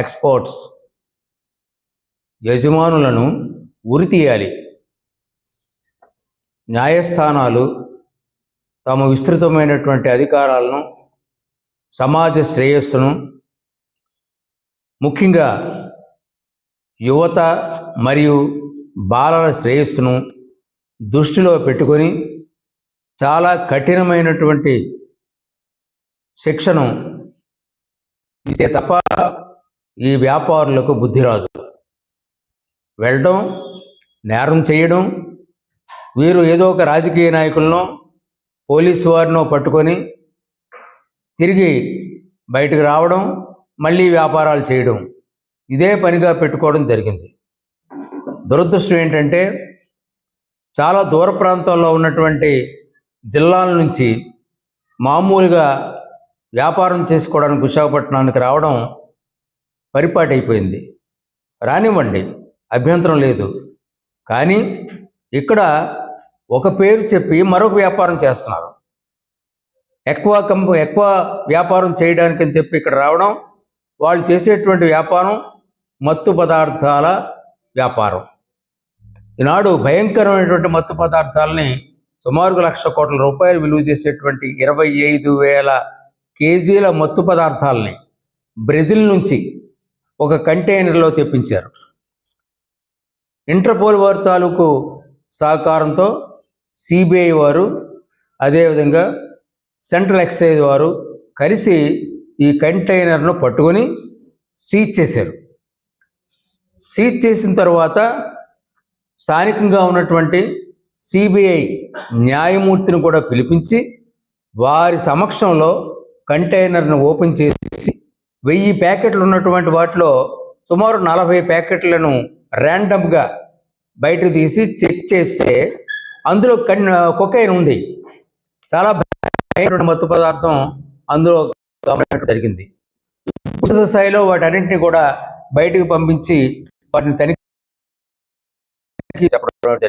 Exports యజమానులను ఉరితీయాలి. న్యాయస్థానాలు తమ విస్తృతమైనటువంటి అధికారాలను, సమాజ శ్రేయస్సును, ముఖ్యంగా యువత మరియు బాలల శ్రేయస్సును దృష్టిలో పెట్టుకొని చాలా కఠినమైనటువంటి శిక్షను ఇస్తే తప్ప ఈ వ్యాపారులకు బుద్ధి రాదు. వెళ్ళడం, నేరం చేయడం, వీరు ఏదో ఒక రాజకీయ నాయకులను, పోలీసు వారినో పట్టుకొని తిరిగి బయటకు రావడం, మళ్ళీ వ్యాపారాలు చేయడం, ఇదే పనిగా పెట్టుకోవడం జరిగింది. దురదృష్టం ఏంటంటే చాలా దూర ప్రాంతాల్లో ఉన్నటువంటి జిల్లాల నుంచి మామూలుగా వ్యాపారం చేసుకోవడానికి విశాఖపట్నానికి రావడం పరిపాటి అయిపోయింది. రానివ్వండి, అభ్యంతరం లేదు. కానీ ఇక్కడ ఒక పేరు చెప్పి మరొక వ్యాపారం చేస్తున్నారు. ఎక్కువ వ్యాపారం చేయడానికి అని చెప్పి ఇక్కడ రావడం, వాళ్ళు చేసేటువంటి వ్యాపారం మత్తు పదార్థాల వ్యాపారం. ఈనాడు భయంకరమైనటువంటి మత్తు పదార్థాలని సుమారు 1,00,000 కోట్ల రూపాయలు విలువ చేసేటువంటి 25,000 కేజీల మత్తు పదార్థాలని బ్రెజిల్ నుంచి ఒక కంటైనర్లో తెప్పించారు. ఇంటర్పోల్ వారి తాలూకు సహకారంతో సిబిఐ వారు, అదేవిధంగా సెంట్రల్ ఎక్సైజ్ వారు కలిసి ఈ కంటైనర్ను పట్టుకొని సీజ్ చేశారు. సీజ్ చేసిన తర్వాత స్థానికంగా ఉన్నటువంటి సిబిఐ న్యాయమూర్తిని కూడా పిలిపించి వారి సమక్షంలో కంటైనర్ను ఓపెన్ చేసి 1000 ప్యాకెట్లు ఉన్నటువంటి వాటిలో సుమారు 40 ప్యాకెట్లను ర్యాండమ్గా బయట తీసి చెక్ చేస్తే అందులో కొకైన్ ఉంది. చాలా భయంకరమైన మత్తు పదార్థం అందులో జరిగింది. ఉచిత స్థాయిలో వాటన్నింటినీ కూడా బయటకు పంపించి వాటిని తనిఖీ చెప్పడం జరిగింది.